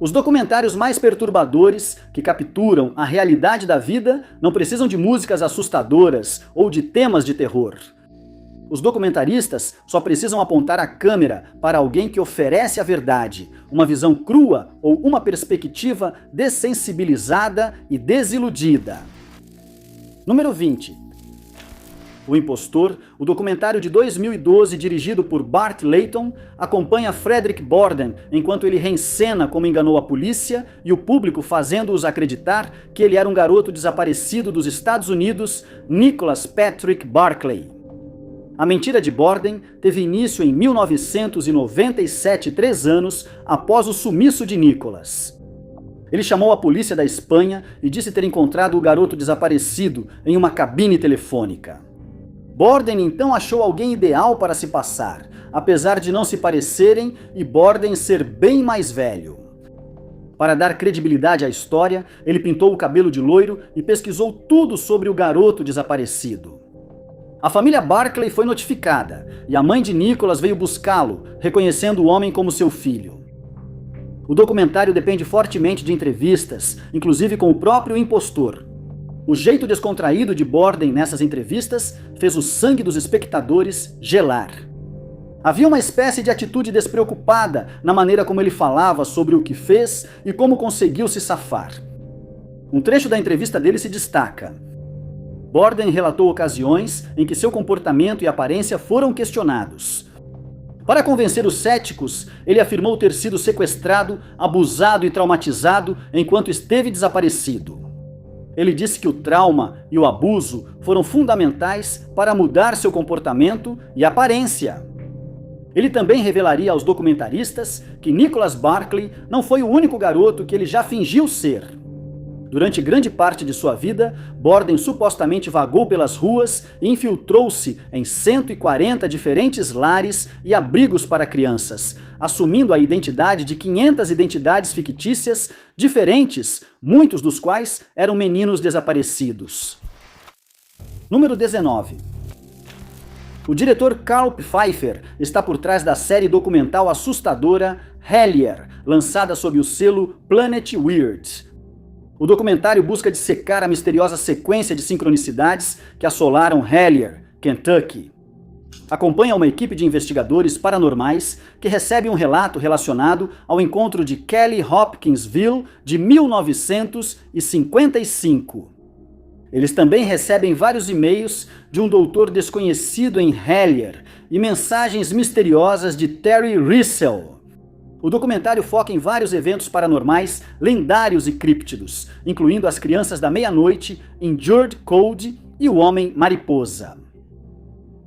Os documentários mais perturbadores, que capturam a realidade da vida, não precisam de músicas assustadoras ou de temas de terror. Os documentaristas só precisam apontar a câmera para alguém que oferece a verdade, uma visão crua ou uma perspectiva dessensibilizada e desiludida. Número 20. O Impostor, o documentário de 2012 dirigido por Bart Layton, acompanha Frederick Borden enquanto ele reencena como enganou a polícia e o público fazendo-os acreditar que ele era um garoto desaparecido dos Estados Unidos, Nicholas Patrick Barclay. A mentira de Borden teve início em 1997, 3 anos após o sumiço de Nicholas. Ele chamou a polícia da Espanha e disse ter encontrado o garoto desaparecido em uma cabine telefônica. Borden então achou alguém ideal para se passar, apesar de não se parecerem e Borden ser bem mais velho. Para dar credibilidade à história, ele pintou o cabelo de loiro e pesquisou tudo sobre o garoto desaparecido. A família Barclay foi notificada e a mãe de Nicholas veio buscá-lo, reconhecendo o homem como seu filho. O documentário depende fortemente de entrevistas, inclusive com o próprio impostor. O jeito descontraído de Borden nessas entrevistas fez o sangue dos espectadores gelar. Havia uma espécie de atitude despreocupada na maneira como ele falava sobre o que fez e como conseguiu se safar. Um trecho da entrevista dele se destaca. Borden relatou ocasiões em que seu comportamento e aparência foram questionados. Para convencer os céticos, ele afirmou ter sido sequestrado, abusado e traumatizado enquanto esteve desaparecido. Ele disse que o trauma e o abuso foram fundamentais para mudar seu comportamento e aparência. Ele também revelaria aos documentaristas que Nicholas Barclay não foi o único garoto que ele já fingiu ser. Durante grande parte de sua vida, Borden supostamente vagou pelas ruas e infiltrou-se em 140 diferentes lares e abrigos para crianças, assumindo a identidade de 500 identidades fictícias diferentes, muitos dos quais eram meninos desaparecidos. Número 19. O diretor Carl Pfeiffer está por trás da série documental assustadora Hellier, lançada sob o selo Planet Weird. O documentário busca dissecar a misteriosa sequência de sincronicidades que assolaram Hellier, Kentucky. Acompanha uma equipe de investigadores paranormais que recebe um relato relacionado ao encontro de Kelly Hopkinsville de 1955. Eles também recebem vários e-mails de um doutor desconhecido em Hellier e mensagens misteriosas de Terry Russell. O documentário foca em vários eventos paranormais lendários e críptidos, incluindo as crianças da meia-noite, Injured Code e o Homem Mariposa.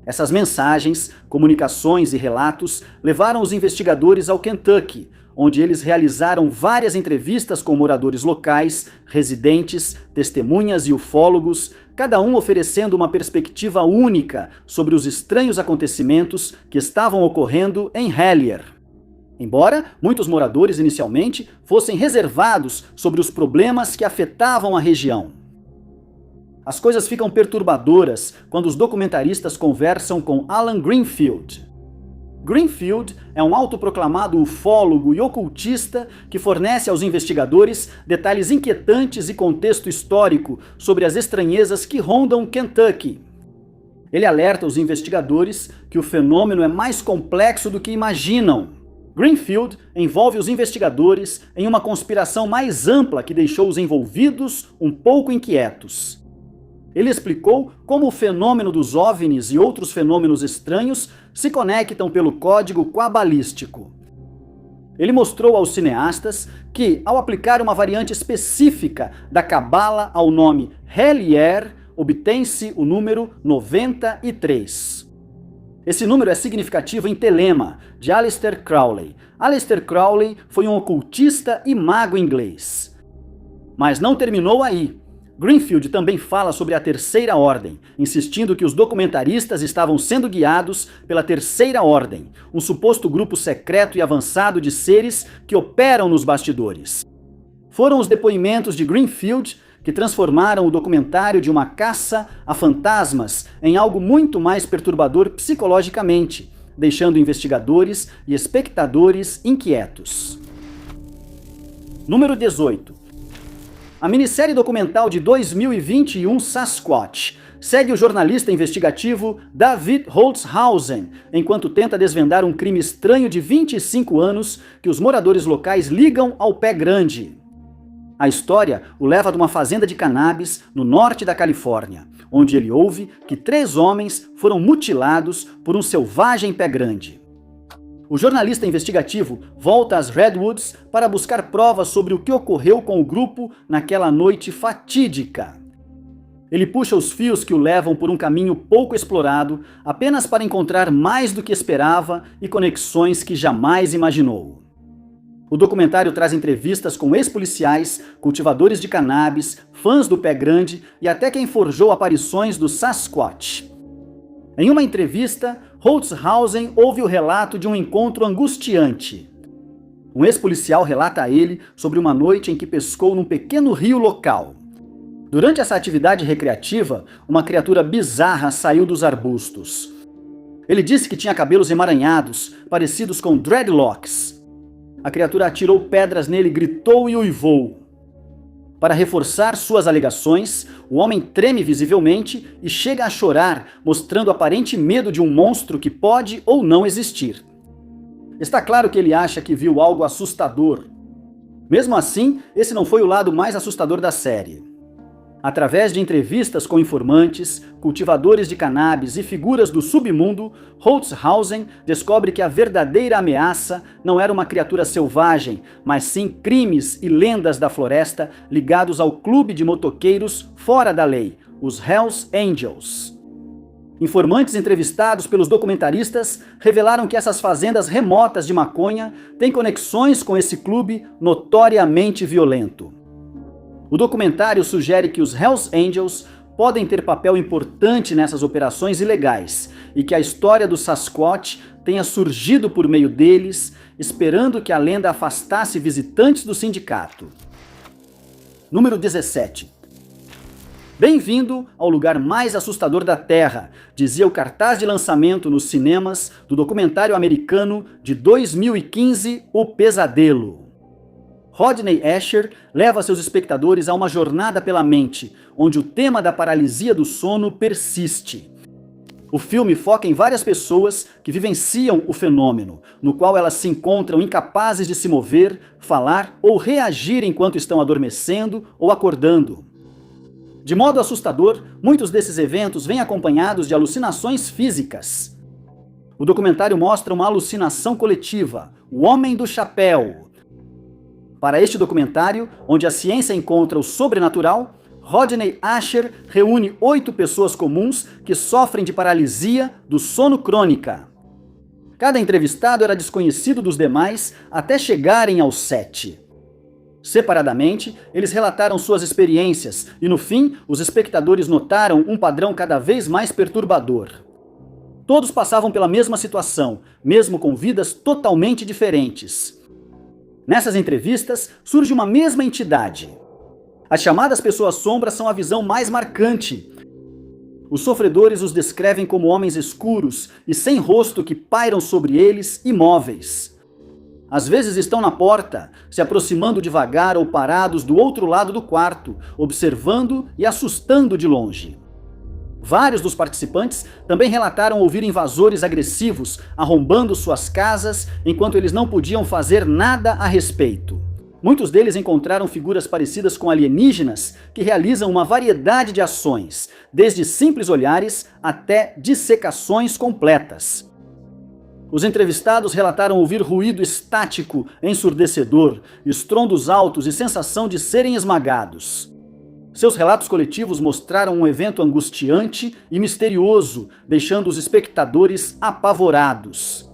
Essas mensagens, comunicações e relatos levaram os investigadores ao Kentucky, onde eles realizaram várias entrevistas com moradores locais, residentes, testemunhas e ufólogos, cada um oferecendo uma perspectiva única sobre os estranhos acontecimentos que estavam ocorrendo em Hellier. Embora muitos moradores inicialmente fossem reservados sobre os problemas que afetavam a região. As coisas ficam perturbadoras quando os documentaristas conversam com Alan Greenfield. Greenfield é um autoproclamado ufólogo e ocultista que fornece aos investigadores detalhes inquietantes e contexto histórico sobre as estranhezas que rondam Kentucky. Ele alerta os investigadores que o fenômeno é mais complexo do que imaginam. Greenfield envolve os investigadores em uma conspiração mais ampla que deixou os envolvidos um pouco inquietos. Ele explicou como o fenômeno dos OVNIs e outros fenômenos estranhos se conectam pelo código cabalístico. Ele mostrou aos cineastas que, ao aplicar uma variante específica da cabala ao nome Hellier, obtém-se o número 93. Esse número é significativo em Telema, de Aleister Crowley. Aleister Crowley foi um ocultista e mago inglês. Mas não terminou aí. Greenfield também fala sobre a Terceira Ordem, insistindo que os documentaristas estavam sendo guiados pela Terceira Ordem, um suposto grupo secreto e avançado de seres que operam nos bastidores. Foram os depoimentos de Greenfield que transformaram o documentário de uma caça a fantasmas em algo muito mais perturbador psicologicamente, deixando investigadores e espectadores inquietos. Número 18. A minissérie documental de 2021 Sasquatch segue o jornalista investigativo David Holzhausen, enquanto tenta desvendar um crime estranho de 25 anos que os moradores locais ligam ao pé grande. A história o leva de uma fazenda de cannabis no norte da Califórnia, onde ele ouve que 3 homens foram mutilados por um selvagem pé grande. O jornalista investigativo volta às Redwoods para buscar provas sobre o que ocorreu com o grupo naquela noite fatídica. Ele puxa os fios que o levam por um caminho pouco explorado, apenas para encontrar mais do que esperava e conexões que jamais imaginou. O documentário traz entrevistas com ex-policiais, cultivadores de cannabis, fãs do pé grande e até quem forjou aparições do Sasquatch. Em uma entrevista, Holzhausen ouve o relato de um encontro angustiante. Um ex-policial relata a ele sobre uma noite em que pescou num pequeno rio local. Durante essa atividade recreativa, uma criatura bizarra saiu dos arbustos. Ele disse que tinha cabelos emaranhados, parecidos com dreadlocks. A criatura atirou pedras nele, gritou e uivou. Para reforçar suas alegações, o homem treme visivelmente e chega a chorar, mostrando aparente medo de um monstro que pode ou não existir. Está claro que ele acha que viu algo assustador. Mesmo assim, esse não foi o lado mais assustador da série. Através de entrevistas com informantes, cultivadores de cannabis e figuras do submundo, Holzhausen descobre que a verdadeira ameaça não era uma criatura selvagem, mas sim crimes e lendas da floresta ligados ao clube de motoqueiros fora da lei, os Hells Angels. Informantes entrevistados pelos documentaristas revelaram que essas fazendas remotas de maconha têm conexões com esse clube notoriamente violento. O documentário sugere que os Hells Angels podem ter papel importante nessas operações ilegais e que a história do Sasquatch tenha surgido por meio deles, esperando que a lenda afastasse visitantes do sindicato. Número 17. Bem-vindo ao lugar mais assustador da Terra, dizia o cartaz de lançamento nos cinemas do documentário americano de 2015, O Pesadelo. Rodney Asher leva seus espectadores a uma jornada pela mente, onde o tema da paralisia do sono persiste. O filme foca em várias pessoas que vivenciam o fenômeno, no qual elas se encontram incapazes de se mover, falar ou reagir enquanto estão adormecendo ou acordando. De modo assustador, muitos desses eventos vêm acompanhados de alucinações físicas. O documentário mostra uma alucinação coletiva, o Homem do Chapéu. Para este documentário, onde a ciência encontra o sobrenatural, Rodney Asher reúne 8 pessoas comuns que sofrem de paralisia do sono crônica. Cada entrevistado era desconhecido dos demais até chegarem aos 7. Separadamente, eles relataram suas experiências e, no fim, os espectadores notaram um padrão cada vez mais perturbador. Todos passavam pela mesma situação, mesmo com vidas totalmente diferentes. Nessas entrevistas, surge uma mesma entidade. As chamadas pessoas-sombras são a visão mais marcante. Os sofredores os descrevem como homens escuros e sem rosto que pairam sobre eles, imóveis. Às vezes estão na porta, se aproximando devagar ou parados do outro lado do quarto, observando e assustando de longe. Vários dos participantes também relataram ouvir invasores agressivos arrombando suas casas enquanto eles não podiam fazer nada a respeito. Muitos deles encontraram figuras parecidas com alienígenas que realizam uma variedade de ações, desde simples olhares até dissecações completas. Os entrevistados relataram ouvir ruído estático, ensurdecedor, estrondos altos e sensação de serem esmagados. Seus relatos coletivos mostraram um evento angustiante e misterioso, deixando os espectadores apavorados.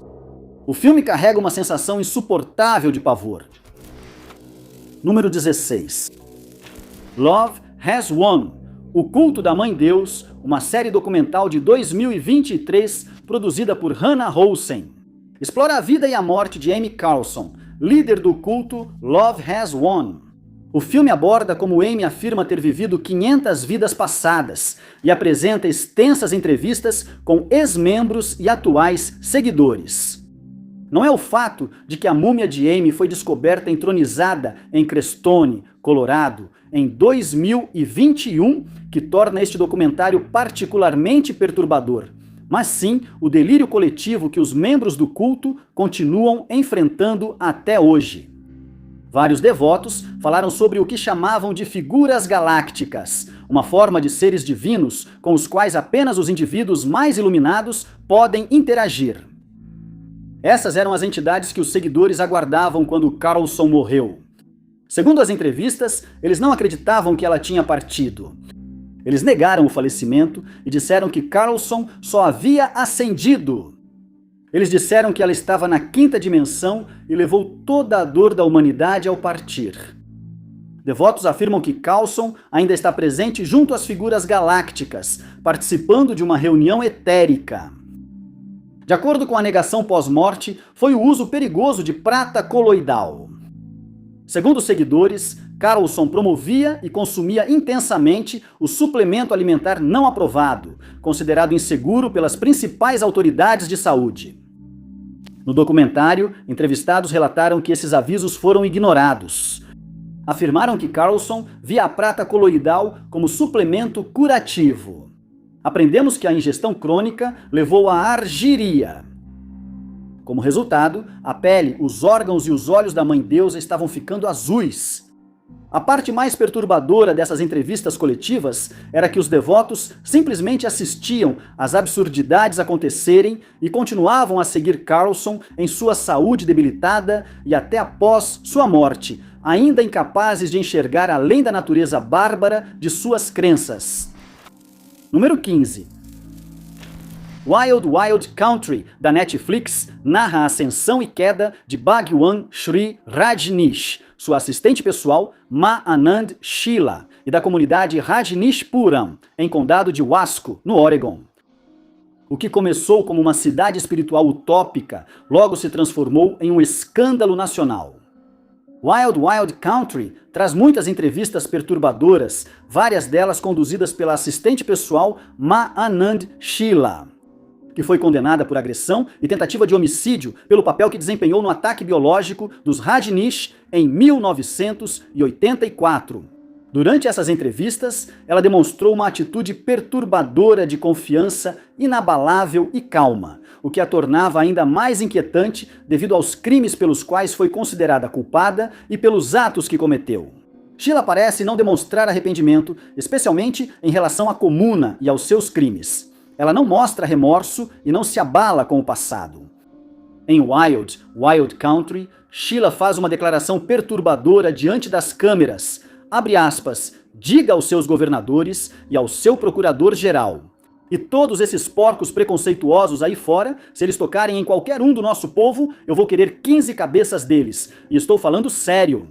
O filme carrega uma sensação insuportável de pavor. Número 16. Love Has Won, O Culto da Mãe Deus, uma série documental de 2023 produzida por Hannah Olsen. Explora a vida e a morte de Amy Carlson, líder do culto Love Has Won. O filme aborda como Amy afirma ter vivido 500 vidas passadas e apresenta extensas entrevistas com ex-membros e atuais seguidores. Não é o fato de que a múmia de Amy foi descoberta entronizada em Crestone, Colorado, em 2021, que torna este documentário particularmente perturbador, mas sim o delírio coletivo que os membros do culto continuam enfrentando até hoje. Vários devotos falaram sobre o que chamavam de figuras galácticas, uma forma de seres divinos com os quais apenas os indivíduos mais iluminados podem interagir. Essas eram as entidades que os seguidores aguardavam quando Carlson morreu. Segundo as entrevistas, eles não acreditavam que ela tinha partido. Eles negaram o falecimento e disseram que Carlson só havia ascendido. Eles disseram que ela estava na quinta dimensão e levou toda a dor da humanidade ao partir. Devotos afirmam que Carlson ainda está presente junto às figuras galácticas, participando de uma reunião etérica. De acordo com a negação pós-morte, foi o uso perigoso de prata coloidal. Segundo os seguidores, Carlson promovia e consumia intensamente o suplemento alimentar não aprovado, considerado inseguro pelas principais autoridades de saúde. No documentário, entrevistados relataram que esses avisos foram ignorados. Afirmaram que Carlson via a prata coloidal como suplemento curativo. Aprendemos que a ingestão crônica levou à argiria. Como resultado, a pele, os órgãos e os olhos da Mãe Deusa estavam ficando azuis. A parte mais perturbadora dessas entrevistas coletivas era que os devotos simplesmente assistiam às absurdidades acontecerem e continuavam a seguir Carlson em sua saúde debilitada e até após sua morte, ainda incapazes de enxergar além da natureza bárbara de suas crenças. Número 15. Wild Wild Country, da Netflix, narra a ascensão e queda de Bhagwan Shree Rajneesh, sua assistente pessoal Ma Anand Sheela, e da comunidade Rajneeshpuram, em condado de Wasco, no Oregon. O que começou como uma cidade espiritual utópica, logo se transformou em um escândalo nacional. Wild Wild Country traz muitas entrevistas perturbadoras, várias delas conduzidas pela assistente pessoal Ma Anand Sheela, que foi condenada por agressão e tentativa de homicídio pelo papel que desempenhou no ataque biológico dos Rajneesh em 1984. Durante essas entrevistas, ela demonstrou uma atitude perturbadora de confiança inabalável e calma, o que a tornava ainda mais inquietante devido aos crimes pelos quais foi considerada culpada e pelos atos que cometeu. Sheela parece não demonstrar arrependimento, especialmente em relação à comuna e aos seus crimes. Ela não mostra remorso e não se abala com o passado. Em Wild Wild Country, Sheela faz uma declaração perturbadora diante das câmeras. Abre aspas, diga aos seus governadores e ao seu procurador-geral. E todos esses porcos preconceituosos aí fora, se eles tocarem em qualquer um do nosso povo, eu vou querer 15 cabeças deles. E estou falando sério.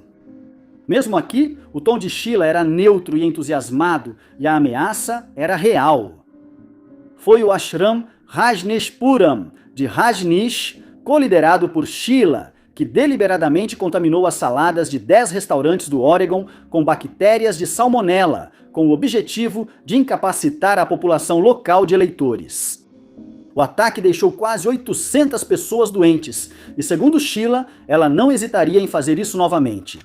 Mesmo aqui, o tom de Sheela era neutro e entusiasmado, e a ameaça era real. Foi o ashram Rajneeshpuram, de Rajneesh, coliderado por Sheela, que deliberadamente contaminou as saladas de 10 restaurantes do Oregon com bactérias de salmonela, com o objetivo de incapacitar a população local de eleitores. O ataque deixou quase 800 pessoas doentes, e segundo Sheela, ela não hesitaria em fazer isso novamente.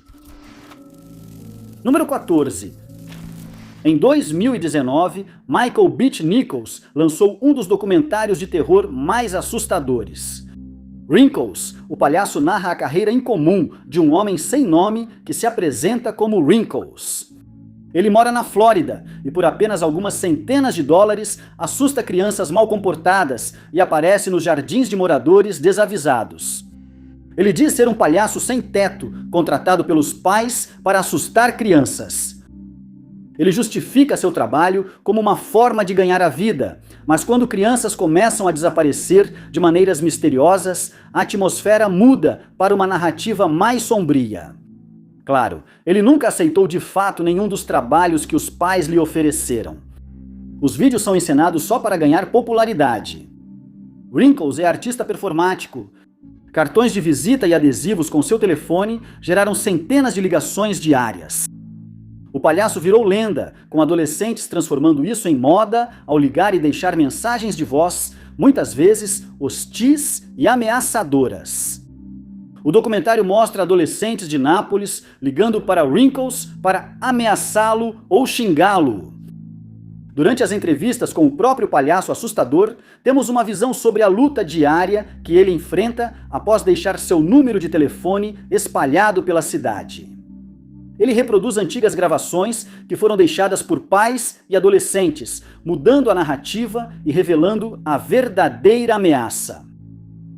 Número 14. Em 2019, Michael Beach Nichols lançou um dos documentários de terror mais assustadores. Wrinkles, o palhaço narra a carreira incomum de um homem sem nome que se apresenta como Wrinkles. Ele mora na Flórida e por apenas algumas centenas de dólares assusta crianças mal comportadas e aparece nos jardins de moradores desavisados. Ele diz ser um palhaço sem teto, contratado pelos pais para assustar crianças. Ele justifica seu trabalho como uma forma de ganhar a vida, mas quando crianças começam a desaparecer de maneiras misteriosas, a atmosfera muda para uma narrativa mais sombria. Claro, ele nunca aceitou de fato nenhum dos trabalhos que os pais lhe ofereceram. Os vídeos são encenados só para ganhar popularidade. Wrinkles é artista performático. Cartões de visita e adesivos com seu telefone geraram centenas de ligações diárias. O palhaço virou lenda, com adolescentes transformando isso em moda ao ligar e deixar mensagens de voz, muitas vezes hostis e ameaçadoras. O documentário mostra adolescentes de Nápoles ligando para Wrinkles para ameaçá-lo ou xingá-lo. Durante as entrevistas com o próprio palhaço assustador, temos uma visão sobre a luta diária que ele enfrenta após deixar seu número de telefone espalhado pela cidade. Ele reproduz antigas gravações que foram deixadas por pais e adolescentes, mudando a narrativa e revelando a verdadeira ameaça.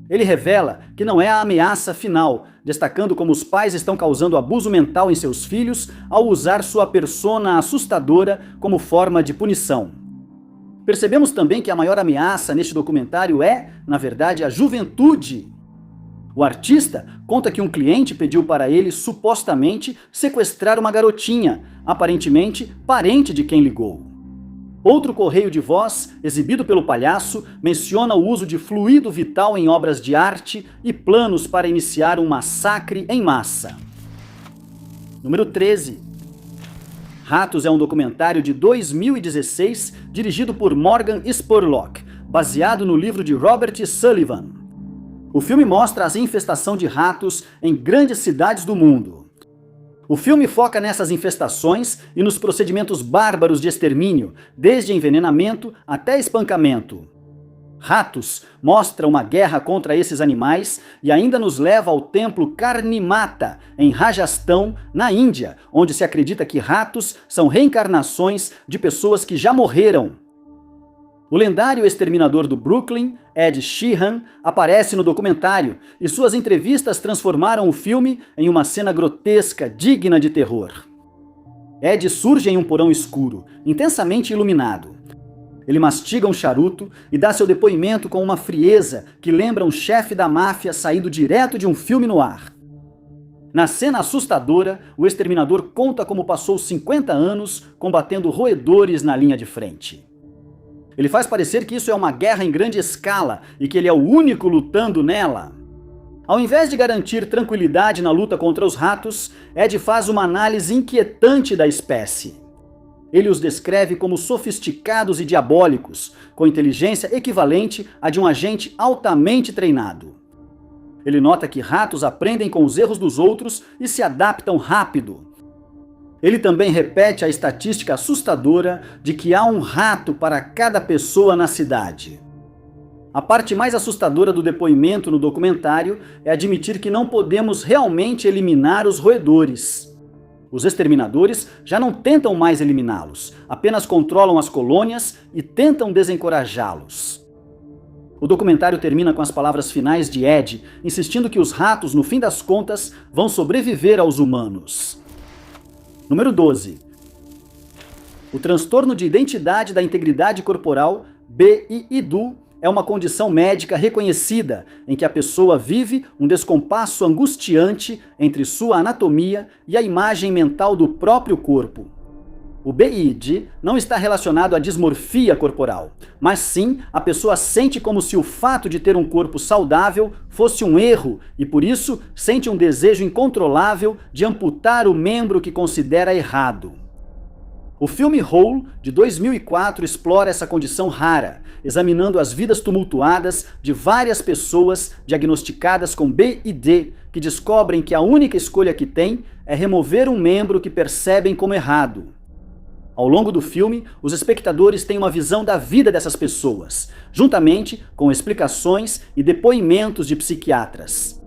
Ele revela que não é a ameaça final, destacando como os pais estão causando abuso mental em seus filhos ao usar sua persona assustadora como forma de punição. Percebemos também que a maior ameaça neste documentário é, na verdade, a juventude. O artista conta que um cliente pediu para ele, supostamente, sequestrar uma garotinha, aparentemente parente de quem ligou. Outro correio de voz, exibido pelo palhaço, menciona o uso de fluido vital em obras de arte e planos para iniciar um massacre em massa. Número 13. Ratos é um documentário de 2016, dirigido por Morgan Spurlock, baseado no livro de Robert Sullivan. O filme mostra a infestação de ratos em grandes cidades do mundo. O filme foca nessas infestações e nos procedimentos bárbaros de extermínio, desde envenenamento até espancamento. Ratos mostra uma guerra contra esses animais e ainda nos leva ao templo Karni-Mata, em Rajastão, na Índia, onde se acredita que ratos são reencarnações de pessoas que já morreram. O lendário exterminador do Brooklyn, Ed Sheehan, aparece no documentário e suas entrevistas transformaram o filme em uma cena grotesca, digna de terror. Ed surge em um porão escuro, intensamente iluminado. Ele mastiga um charuto e dá seu depoimento com uma frieza que lembra um chefe da máfia saído direto de um filme no ar. Na cena assustadora, o exterminador conta como passou 50 anos combatendo roedores na linha de frente. Ele faz parecer que isso é uma guerra em grande escala e que ele é o único lutando nela. Ao invés de garantir tranquilidade na luta contra os ratos, Ed faz uma análise inquietante da espécie. Ele os descreve como sofisticados e diabólicos, com inteligência equivalente à de um agente altamente treinado. Ele nota que ratos aprendem com os erros dos outros e se adaptam rápido. Ele também repete a estatística assustadora de que há um rato para cada pessoa na cidade. A parte mais assustadora do depoimento no documentário é admitir que não podemos realmente eliminar os roedores. Os exterminadores já não tentam mais eliminá-los, apenas controlam as colônias e tentam desencorajá-los. O documentário termina com as palavras finais de Ed, insistindo que os ratos, no fim das contas, vão sobreviver aos humanos. Número 12. O transtorno de identidade da integridade corporal, BIIDU, é uma condição médica reconhecida em que a pessoa vive um descompasso angustiante entre sua anatomia e a imagem mental do próprio corpo. O BID não está relacionado à dismorfia corporal, mas sim a pessoa sente como se o fato de ter um corpo saudável fosse um erro e por isso sente um desejo incontrolável de amputar o membro que considera errado. O filme Hole, de 2004, explora essa condição rara, examinando as vidas tumultuadas de várias pessoas diagnosticadas com BID, que descobrem que a única escolha que têm é remover um membro que percebem como errado. Ao longo do filme, os espectadores têm uma visão da vida dessas pessoas, juntamente com explicações e depoimentos de psiquiatras.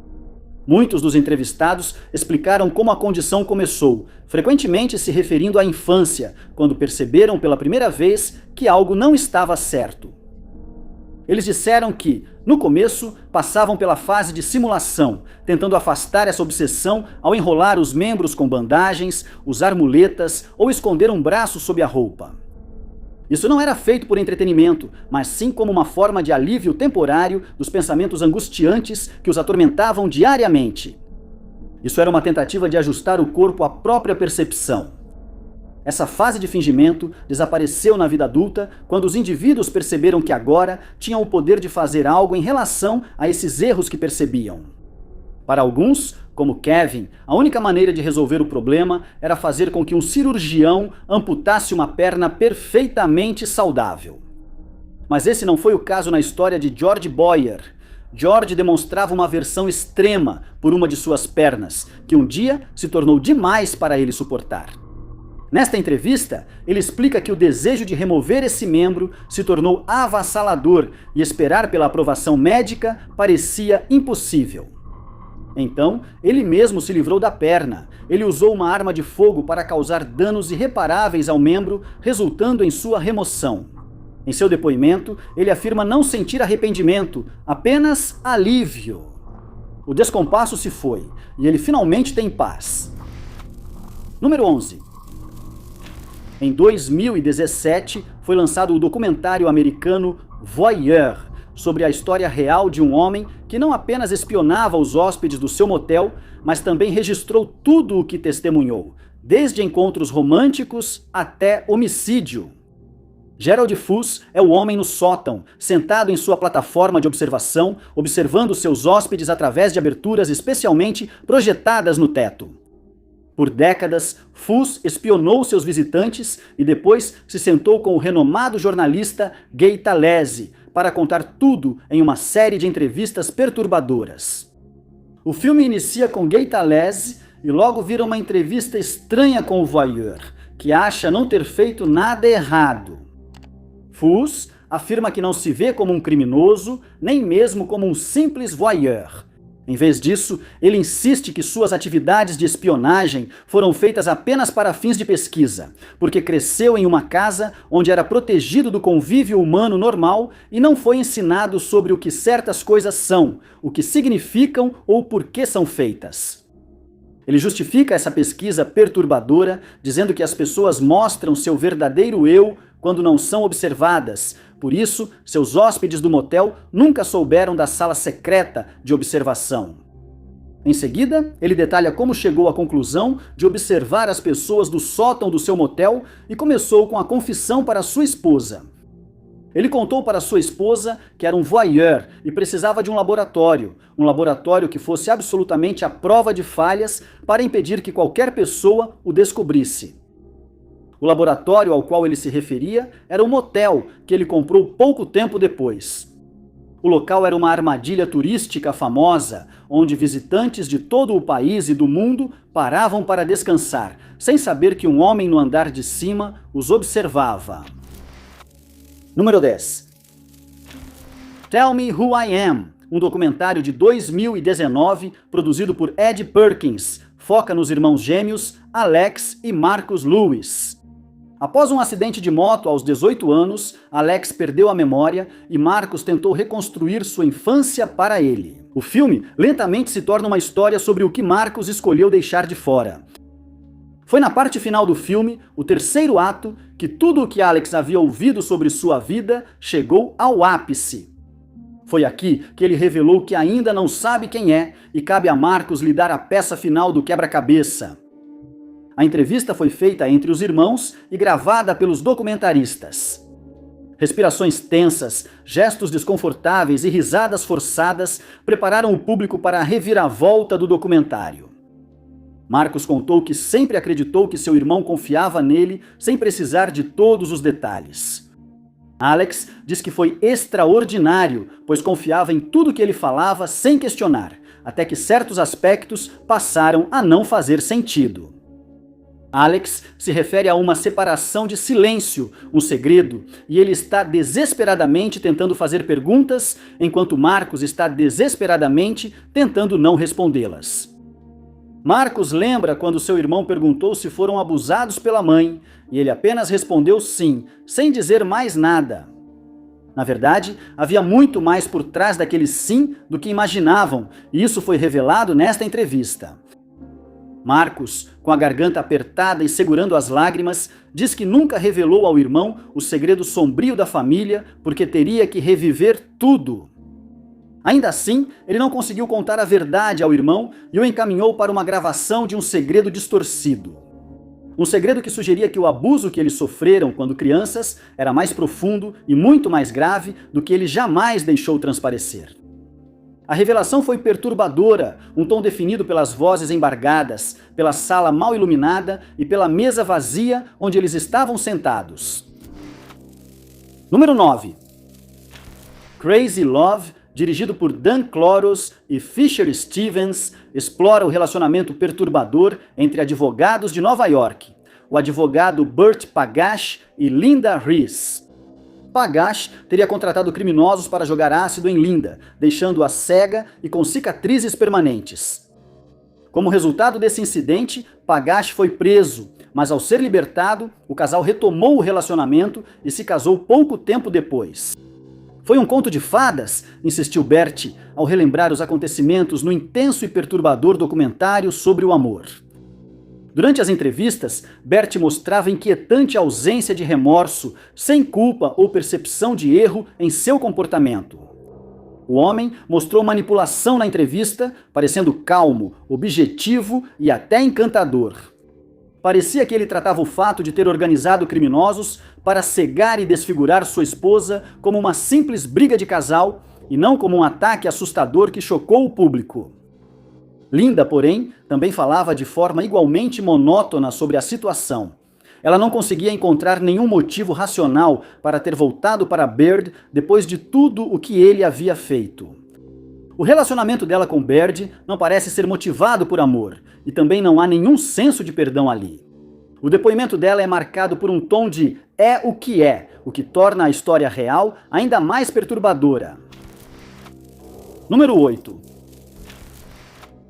Muitos dos entrevistados explicaram como a condição começou, frequentemente se referindo à infância, quando perceberam pela primeira vez que algo não estava certo. Eles disseram que, no começo, passavam pela fase de simulação, tentando afastar essa obsessão ao enrolar os membros com bandagens, usar muletas ou esconder um braço sob a roupa. Isso não era feito por entretenimento, mas sim como uma forma de alívio temporário dos pensamentos angustiantes que os atormentavam diariamente. Isso era uma tentativa de ajustar o corpo à própria percepção. Essa fase de fingimento desapareceu na vida adulta quando os indivíduos perceberam que agora tinham o poder de fazer algo em relação a esses erros que percebiam. Para alguns, como Kevin, a única maneira de resolver o problema era fazer com que um cirurgião amputasse uma perna perfeitamente saudável. Mas esse não foi o caso na história de George Boyer. George demonstrava uma aversão extrema por uma de suas pernas, que um dia se tornou demais para ele suportar. Nesta entrevista, ele explica que o desejo de remover esse membro se tornou avassalador e esperar pela aprovação médica parecia impossível. Então, ele mesmo se livrou da perna. Ele usou uma arma de fogo para causar danos irreparáveis ao membro, resultando em sua remoção. Em seu depoimento, ele afirma não sentir arrependimento, apenas alívio. O descompasso se foi e ele finalmente tem paz. Número 11. Em 2017, foi lançado o documentário americano Voyeur, sobre a história real de um homem que não apenas espionava os hóspedes do seu motel, mas também registrou tudo o que testemunhou, desde encontros românticos até homicídio. Gerald Foos é o homem no sótão, sentado em sua plataforma de observação, observando seus hóspedes através de aberturas especialmente projetadas no teto. Por décadas, Foos espionou seus visitantes e depois se sentou com o renomado jornalista Gay Talese para contar tudo em uma série de entrevistas perturbadoras. O filme inicia com Gay Talese e logo vira uma entrevista estranha com o voyeur, que acha não ter feito nada errado. Foos afirma que não se vê como um criminoso, nem mesmo como um simples voyeur. Em vez disso, ele insiste que suas atividades de espionagem foram feitas apenas para fins de pesquisa, porque cresceu em uma casa onde era protegido do convívio humano normal e não foi ensinado sobre o que certas coisas são, o que significam ou por que são feitas. Ele justifica essa pesquisa perturbadora, dizendo que as pessoas mostram seu verdadeiro eu quando não são observadas. Por isso, seus hóspedes do motel nunca souberam da sala secreta de observação. Em seguida, ele detalha como chegou à conclusão de observar as pessoas do sótão do seu motel e começou com a confissão para sua esposa. Ele contou para sua esposa que era um voyeur e precisava de um laboratório que fosse absolutamente à prova de falhas para impedir que qualquer pessoa o descobrisse. O laboratório ao qual ele se referia era um motel que ele comprou pouco tempo depois. O local era uma armadilha turística famosa, onde visitantes de todo o país e do mundo paravam para descansar, sem saber que um homem no andar de cima os observava. Número 10. Tell Me Who I Am, um documentário de 2019 produzido por Ed Perkins, foca nos irmãos gêmeos Alex e Marcus Lewis. Após um acidente de moto aos 18 anos, Alex perdeu a memória e Marcus tentou reconstruir sua infância para ele. O filme lentamente se torna uma história sobre o que Marcus escolheu deixar de fora. Foi na parte final do filme, o terceiro ato, que tudo o que Alex havia ouvido sobre sua vida chegou ao ápice. Foi aqui que ele revelou que ainda não sabe quem é e cabe a Marcus lhe dar a peça final do quebra-cabeça. A entrevista foi feita entre os irmãos e gravada pelos documentaristas. Respirações tensas, gestos desconfortáveis e risadas forçadas prepararam o público para a reviravolta do documentário. Marcus contou que sempre acreditou que seu irmão confiava nele sem precisar de todos os detalhes. Alex diz que foi extraordinário, pois confiava em tudo que ele falava sem questionar, até que certos aspectos passaram a não fazer sentido. Alex se refere a uma separação de silêncio, um segredo, e ele está desesperadamente tentando fazer perguntas, enquanto Marcus está desesperadamente tentando não respondê-las. Marcus lembra quando seu irmão perguntou se foram abusados pela mãe, e ele apenas respondeu sim, sem dizer mais nada. Na verdade, havia muito mais por trás daquele sim do que imaginavam, e isso foi revelado nesta entrevista. Marcus, com a garganta apertada e segurando as lágrimas, diz que nunca revelou ao irmão o segredo sombrio da família porque teria que reviver tudo. Ainda assim, ele não conseguiu contar a verdade ao irmão e o encaminhou para uma gravação de um segredo distorcido. Um segredo que sugeria que o abuso que eles sofreram quando crianças era mais profundo e muito mais grave do que ele jamais deixou transparecer. A revelação foi perturbadora, um tom definido pelas vozes embargadas, pela sala mal iluminada e pela mesa vazia onde eles estavam sentados. Número 9. Crazy Love, dirigido por Dan Cloros e Fisher Stevens, explora o relacionamento perturbador entre advogados de Nova York, o advogado Burt Pagash e Linda Reese. Pagash teria contratado criminosos para jogar ácido em Linda, deixando-a cega e com cicatrizes permanentes. Como resultado desse incidente, Pagash foi preso, mas ao ser libertado, o casal retomou o relacionamento e se casou pouco tempo depois. Foi um conto de fadas? Insistiu Bert, ao relembrar os acontecimentos no intenso e perturbador documentário sobre o amor. Durante as entrevistas, Bert mostrava inquietante ausência de remorso, sem culpa ou percepção de erro em seu comportamento. O homem mostrou manipulação na entrevista, parecendo calmo, objetivo e até encantador. Parecia que ele tratava o fato de ter organizado criminosos para cegar e desfigurar sua esposa como uma simples briga de casal e não como um ataque assustador que chocou o público. Linda, porém, também falava de forma igualmente monótona sobre a situação. Ela não conseguia encontrar nenhum motivo racional para ter voltado para Bird depois de tudo o que ele havia feito. O relacionamento dela com Bird não parece ser motivado por amor, e também não há nenhum senso de perdão ali. O depoimento dela é marcado por um tom de é, o que torna a história real ainda mais perturbadora. Número 8.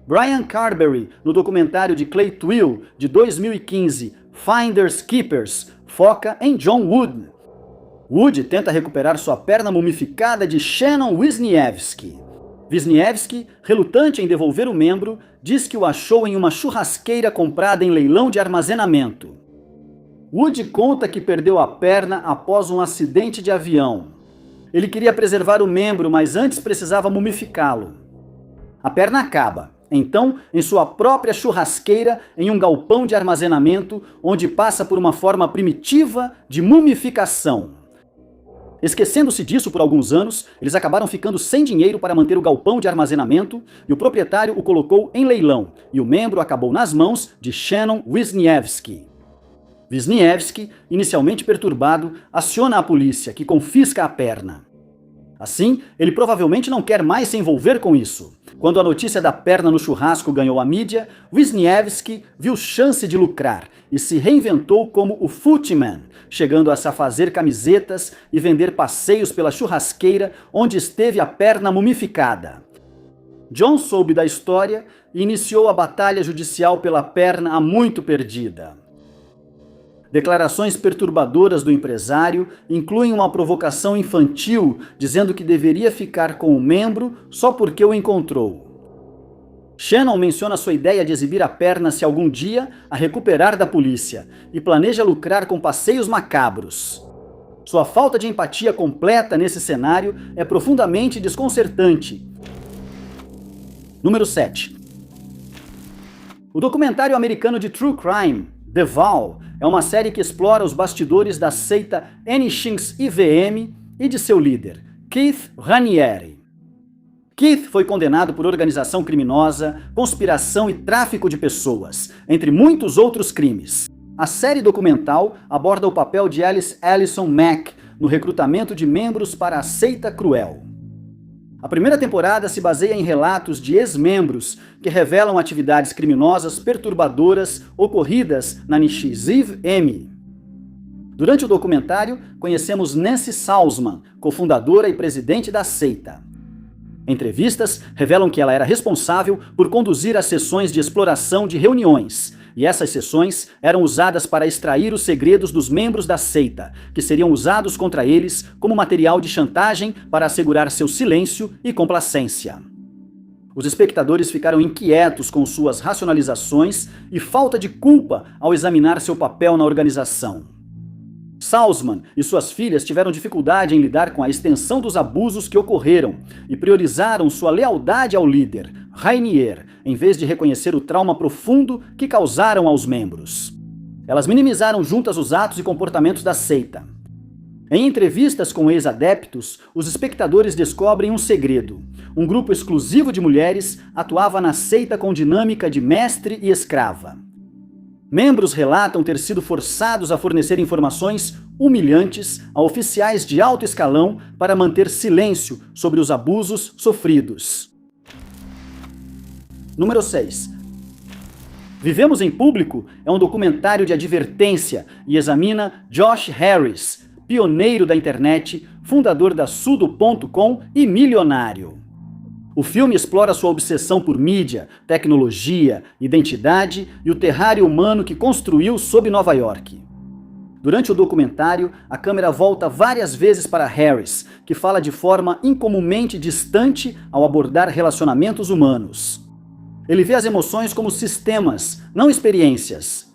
Brian Carberry, no documentário de Clay Twill, de 2015, Finders Keepers, foca em John Wood. Wood tenta recuperar sua perna mumificada de Shannon Wisniewski. Wisniewski, relutante em devolver o membro, diz que o achou em uma churrasqueira comprada em leilão de armazenamento. Wood conta que perdeu a perna após um acidente de avião. Ele queria preservar o membro, mas antes precisava mumificá-lo. A perna acaba. Então, em sua própria churrasqueira, em um galpão de armazenamento, onde passa por uma forma primitiva de mumificação. Esquecendo-se disso por alguns anos, eles acabaram ficando sem dinheiro para manter o galpão de armazenamento e o proprietário o colocou em leilão, e o membro acabou nas mãos de Shannon Wisniewski. Wisniewski, inicialmente perturbado, aciona a polícia, que confisca a perna. Assim, ele provavelmente não quer mais se envolver com isso. Quando a notícia da perna no churrasco ganhou a mídia, Wisniewski viu chance de lucrar e se reinventou como o Footman, chegando a se fazer camisetas e vender passeios pela churrasqueira onde esteve a perna mumificada. John soube da história e iniciou a batalha judicial pela perna há muito perdida. Declarações perturbadoras do empresário incluem uma provocação infantil dizendo que deveria ficar com o membro só porque o encontrou. Shannon menciona sua ideia de exibir a perna se algum dia a recuperar da polícia e planeja lucrar com passeios macabros. Sua falta de empatia completa nesse cenário é profundamente desconcertante. Número 7. O documentário americano de True Crime, The Vow, é uma série que explora os bastidores da seita Anyshins IVM e de seu líder, Keith Raniere. Keith foi condenado por organização criminosa, conspiração e tráfico de pessoas, entre muitos outros crimes. A série documental aborda o papel de Alice Allison Mack no recrutamento de membros para a seita cruel. A primeira temporada se baseia em relatos de ex-membros que revelam atividades criminosas perturbadoras ocorridas na NXIV-M. Durante o documentário, conhecemos Nancy Salzman, cofundadora e presidente da seita. Entrevistas revelam que ela era responsável por conduzir as sessões de exploração de reuniões, e essas sessões eram usadas para extrair os segredos dos membros da seita, que seriam usados contra eles como material de chantagem para assegurar seu silêncio e complacência. Os espectadores ficaram inquietos com suas racionalizações e falta de culpa ao examinar seu papel na organização. Salzman e suas filhas tiveram dificuldade em lidar com a extensão dos abusos que ocorreram e priorizaram sua lealdade ao líder, Rainier, em vez de reconhecer o trauma profundo que causaram aos membros. Elas minimizaram juntas os atos e comportamentos da seita. Em entrevistas com ex-adeptos, os espectadores descobrem um segredo. Um grupo exclusivo de mulheres atuava na seita com dinâmica de mestre e escrava. Membros relatam ter sido forçados a fornecer informações humilhantes a oficiais de alto escalão para manter silêncio sobre os abusos sofridos. Número 6. Vivemos em Público é um documentário de advertência e examina Josh Harris, pioneiro da internet, fundador da Sudo.com e milionário. O filme explora sua obsessão por mídia, tecnologia, identidade e o terrário humano que construiu sob Nova York. Durante o documentário, a câmera volta várias vezes para Harris, que fala de forma incomumente distante ao abordar relacionamentos humanos. Ele vê as emoções como sistemas, não experiências.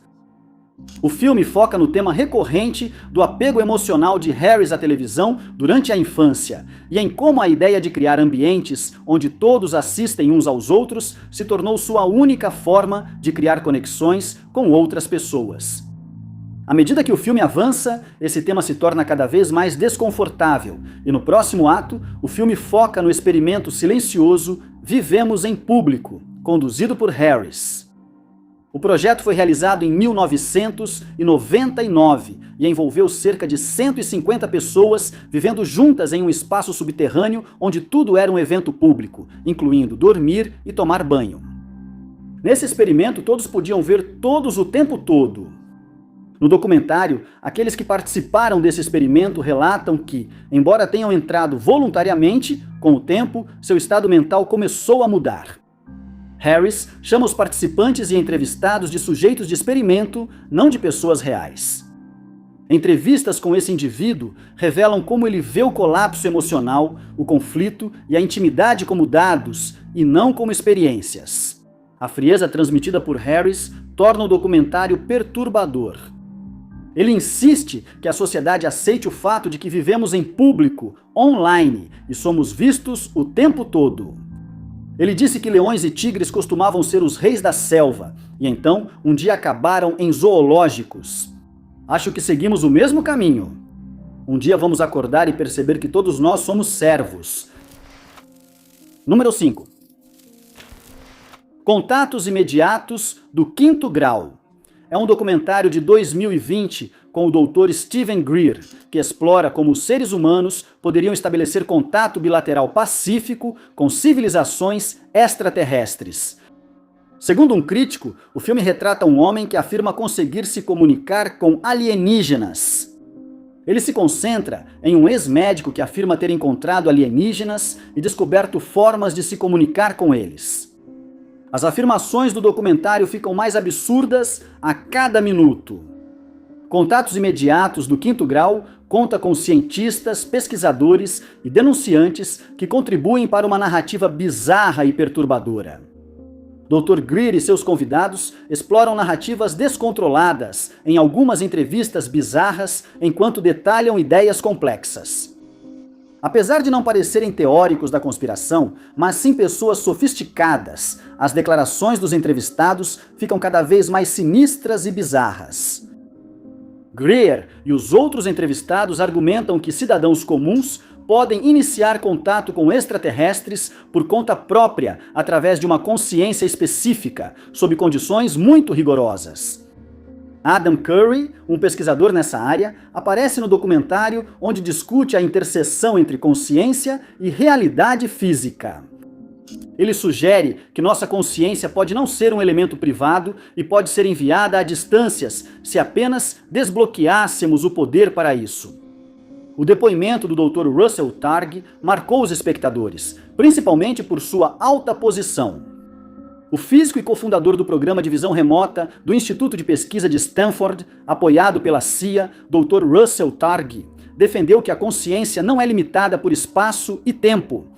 O filme foca no tema recorrente do apego emocional de Harris à televisão durante a infância e em como a ideia de criar ambientes onde todos assistem uns aos outros se tornou sua única forma de criar conexões com outras pessoas. À medida que o filme avança, esse tema se torna cada vez mais desconfortável e no próximo ato, o filme foca no experimento silencioso Vivemos em Público, conduzido por Harris. O projeto foi realizado em 1999 e envolveu cerca de 150 pessoas vivendo juntas em um espaço subterrâneo onde tudo era um evento público, incluindo dormir e tomar banho. Nesse experimento, todos podiam ver todos o tempo todo. No documentário, aqueles que participaram desse experimento relatam que, embora tenham entrado voluntariamente, com o tempo, seu estado mental começou a mudar. Harris chama os participantes e entrevistados de sujeitos de experimento, não de pessoas reais. Entrevistas com esse indivíduo revelam como ele vê o colapso emocional, o conflito e a intimidade como dados e não como experiências. A frieza transmitida por Harris torna o documentário perturbador. Ele insiste que a sociedade aceite o fato de que vivemos em público, online, e somos vistos o tempo todo. Ele disse que leões e tigres costumavam ser os reis da selva, e então um dia acabaram em zoológicos. Acho que seguimos o mesmo caminho. Um dia vamos acordar e perceber que todos nós somos servos. Número 5. Contatos imediatos do quinto grau. É um documentário de 2020 com o Dr. Steven Greer, que explora como os seres humanos poderiam estabelecer contato bilateral pacífico com civilizações extraterrestres. Segundo um crítico, o filme retrata um homem que afirma conseguir se comunicar com alienígenas. Ele se concentra em um ex-médico que afirma ter encontrado alienígenas e descoberto formas de se comunicar com eles. As afirmações do documentário ficam mais absurdas a cada minuto. Contatos Imediatos do Quinto Grau conta com cientistas, pesquisadores e denunciantes que contribuem para uma narrativa bizarra e perturbadora. Dr. Greer e seus convidados exploram narrativas descontroladas em algumas entrevistas bizarras enquanto detalham ideias complexas. Apesar de não parecerem teóricos da conspiração, mas sim pessoas sofisticadas, as declarações dos entrevistados ficam cada vez mais sinistras e bizarras. Greer e os outros entrevistados argumentam que cidadãos comuns podem iniciar contato com extraterrestres por conta própria através de uma consciência específica, sob condições muito rigorosas. Adam Curry, um pesquisador nessa área, aparece no documentário onde discute a interseção entre consciência e realidade física. Ele sugere que nossa consciência pode não ser um elemento privado e pode ser enviada a distâncias se apenas desbloqueássemos o poder para isso. O depoimento do Dr. Russell Targ marcou os espectadores, principalmente por sua alta posição. O físico e cofundador do programa de visão remota do Instituto de Pesquisa de Stanford, apoiado pela CIA, Dr. Russell Targ, defendeu que a consciência não é limitada por espaço e tempo.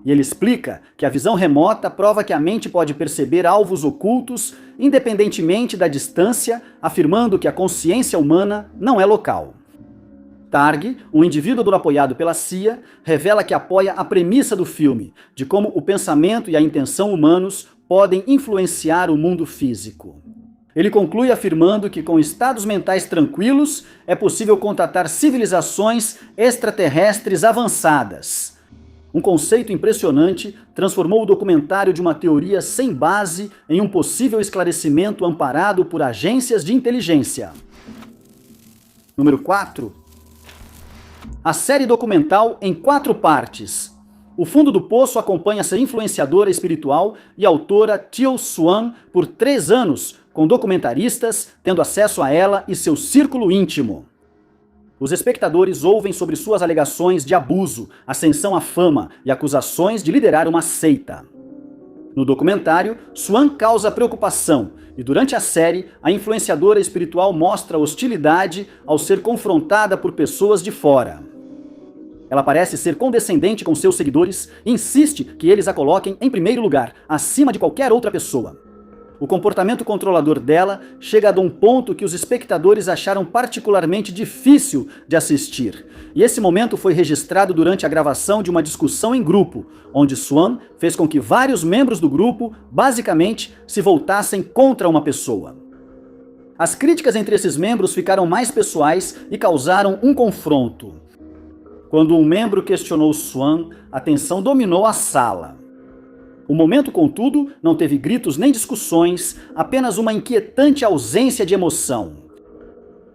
E ele explica que a visão remota prova que a mente pode perceber alvos ocultos independentemente da distância, afirmando que a consciência humana não é local. Targ, um indivíduo apoiado pela CIA, revela que apoia a premissa do filme, de como o pensamento e a intenção humanos podem influenciar o mundo físico. Ele conclui afirmando que com estados mentais tranquilos é possível contatar civilizações extraterrestres avançadas. Um conceito impressionante transformou o documentário de uma teoria sem base em um possível esclarecimento amparado por agências de inteligência. Número 4. A série documental em 4 partes. O Fundo do Poço acompanha essa influenciadora espiritual e autora Teal Swan por 3 anos, com documentaristas tendo acesso a ela e seu círculo íntimo. Os espectadores ouvem sobre suas alegações de abuso, ascensão à fama e acusações de liderar uma seita. No documentário, Swan causa preocupação e durante a série, a influenciadora espiritual mostra hostilidade ao ser confrontada por pessoas de fora. Ela parece ser condescendente com seus seguidores e insiste que eles a coloquem em primeiro lugar, acima de qualquer outra pessoa. O comportamento controlador dela chega a um ponto que os espectadores acharam particularmente difícil de assistir. E esse momento foi registrado durante a gravação de uma discussão em grupo, onde Swan fez com que vários membros do grupo, basicamente, se voltassem contra uma pessoa. As críticas entre esses membros ficaram mais pessoais e causaram um confronto. Quando um membro questionou Swan, a tensão dominou a sala. O momento, contudo, não teve gritos nem discussões, apenas uma inquietante ausência de emoção.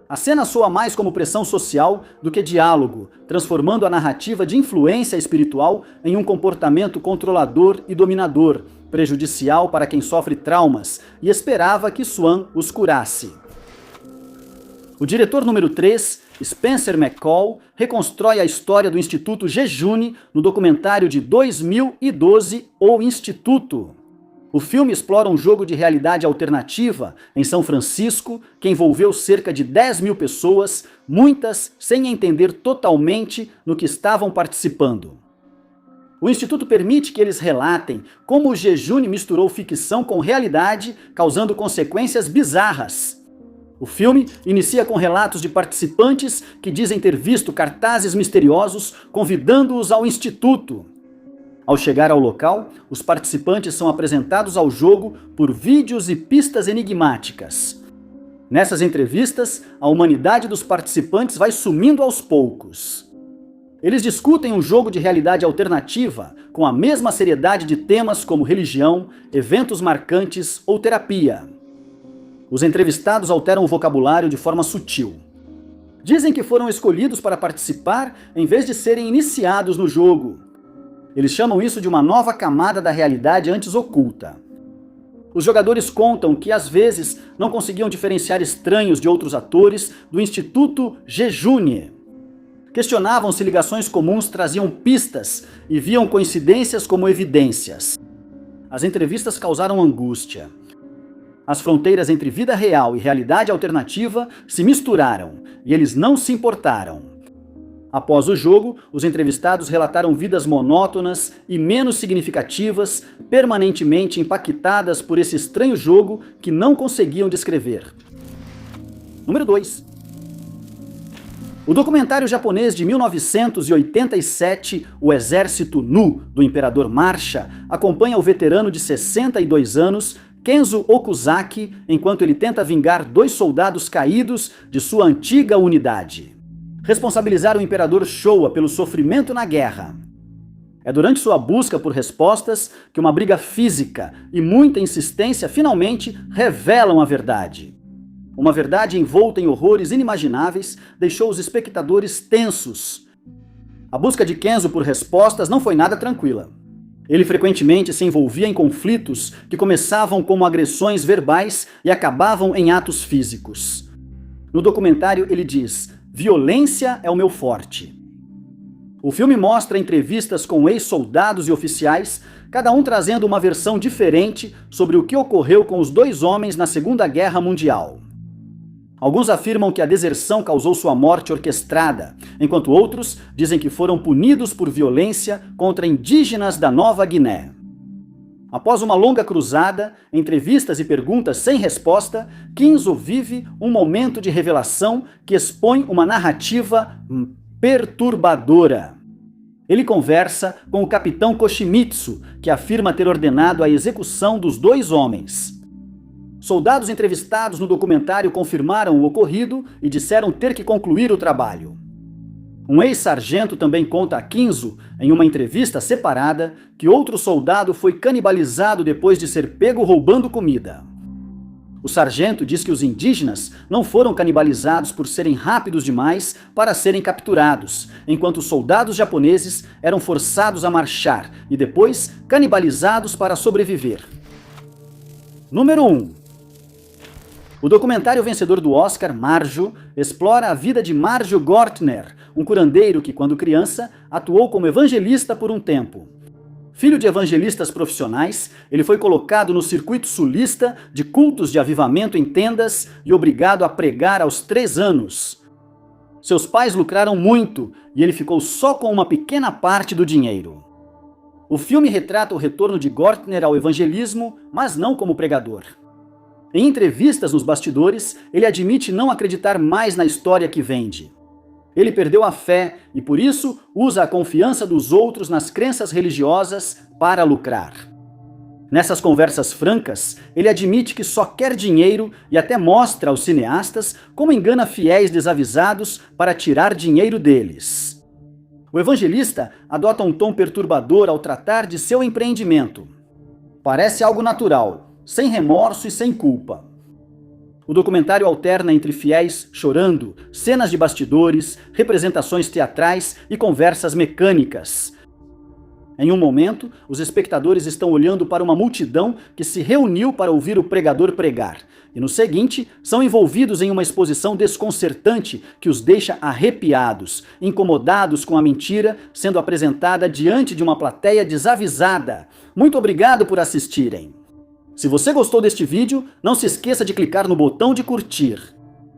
A cena soa mais como pressão social do que diálogo, transformando a narrativa de influência espiritual em um comportamento controlador e dominador, prejudicial para quem sofre traumas e esperava que Swan os curasse. O diretor número 3, Spencer McCall, reconstrói a história do Instituto Jejune no documentário de 2012, O Instituto. O filme explora um jogo de realidade alternativa em São Francisco que envolveu cerca de 10 mil pessoas, muitas sem entender totalmente no que estavam participando. O Instituto permite que eles relatem como o Jejune misturou ficção com realidade, causando consequências bizarras. O filme inicia com relatos de participantes que dizem ter visto cartazes misteriosos convidando-os ao Instituto. Ao chegar ao local, os participantes são apresentados ao jogo por vídeos e pistas enigmáticas. Nessas entrevistas, a humanidade dos participantes vai sumindo aos poucos. Eles discutem um jogo de realidade alternativa com a mesma seriedade de temas como religião, eventos marcantes ou terapia. Os entrevistados alteram o vocabulário de forma sutil. Dizem que foram escolhidos para participar em vez de serem iniciados no jogo. Eles chamam isso de uma nova camada da realidade antes oculta. Os jogadores contam que, às vezes, não conseguiam diferenciar estranhos de outros atores do Instituto Jejune. Questionavam se ligações comuns traziam pistas e viam coincidências como evidências. As entrevistas causaram angústia. As fronteiras entre vida real e realidade alternativa se misturaram e eles não se importaram. Após o jogo, os entrevistados relataram vidas monótonas e menos significativas, permanentemente impactadas por esse estranho jogo que não conseguiam descrever. Número 2. O documentário japonês de 1987, O Exército Nu, do Imperador Marcha, acompanha o veterano de 62 anos, Kenzo Okuzaki, enquanto ele tenta vingar 2 soldados caídos de sua antiga unidade. Responsabilizar o Imperador Showa pelo sofrimento na guerra. É durante sua busca por respostas que uma briga física e muita insistência finalmente revelam a verdade. Uma verdade envolta em horrores inimagináveis deixou os espectadores tensos. A busca de Kenzo por respostas não foi nada tranquila. Ele frequentemente se envolvia em conflitos que começavam como agressões verbais e acabavam em atos físicos. No documentário ele diz: "Violência é o meu forte." O filme mostra entrevistas com ex-soldados e oficiais, cada um trazendo uma versão diferente sobre o que ocorreu com os 2 homens na Segunda Guerra Mundial. Alguns afirmam que a deserção causou sua morte orquestrada, enquanto outros dizem que foram punidos por violência contra indígenas da Nova Guiné. Após uma longa cruzada, entrevistas e perguntas sem resposta, Kenzo vive um momento de revelação que expõe uma narrativa perturbadora. Ele conversa com o capitão Koshimitsu, que afirma ter ordenado a execução dos 2 homens. Soldados entrevistados no documentário confirmaram o ocorrido e disseram ter que concluir o trabalho. Um ex-sargento também conta a Kinzo, em uma entrevista separada, que outro soldado foi canibalizado depois de ser pego roubando comida. O sargento diz que os indígenas não foram canibalizados por serem rápidos demais para serem capturados, enquanto os soldados japoneses eram forçados a marchar e depois canibalizados para sobreviver. Número 1. O documentário vencedor do Oscar, Marjo, explora a vida de Marjo Gortner, um curandeiro que, quando criança, atuou como evangelista por um tempo. Filho de evangelistas profissionais, ele foi colocado no circuito sulista de cultos de avivamento em tendas e obrigado a pregar aos 3 anos. Seus pais lucraram muito e ele ficou só com uma pequena parte do dinheiro. O filme retrata o retorno de Gortner ao evangelismo, mas não como pregador. Em entrevistas nos bastidores, ele admite não acreditar mais na história que vende. Ele perdeu a fé e, por isso, usa a confiança dos outros nas crenças religiosas para lucrar. Nessas conversas francas, ele admite que só quer dinheiro e até mostra aos cineastas como engana fiéis desavisados para tirar dinheiro deles. O evangelista adota um tom perturbador ao tratar de seu empreendimento. Parece algo natural, sem remorso e sem culpa. O documentário alterna entre fiéis chorando, cenas de bastidores, representações teatrais e conversas mecânicas. Em um momento, os espectadores estão olhando para uma multidão que se reuniu para ouvir o pregador pregar, e no seguinte, são envolvidos em uma exposição desconcertante que os deixa arrepiados, incomodados com a mentira sendo apresentada diante de uma plateia desavisada. Muito obrigado por assistirem! Se você gostou deste vídeo, não se esqueça de clicar no botão de curtir.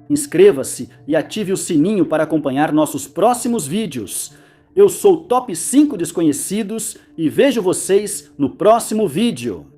Inscreva-se e ative o sininho para acompanhar nossos próximos vídeos. Eu sou o Top 5 Desconhecidos e vejo vocês no próximo vídeo.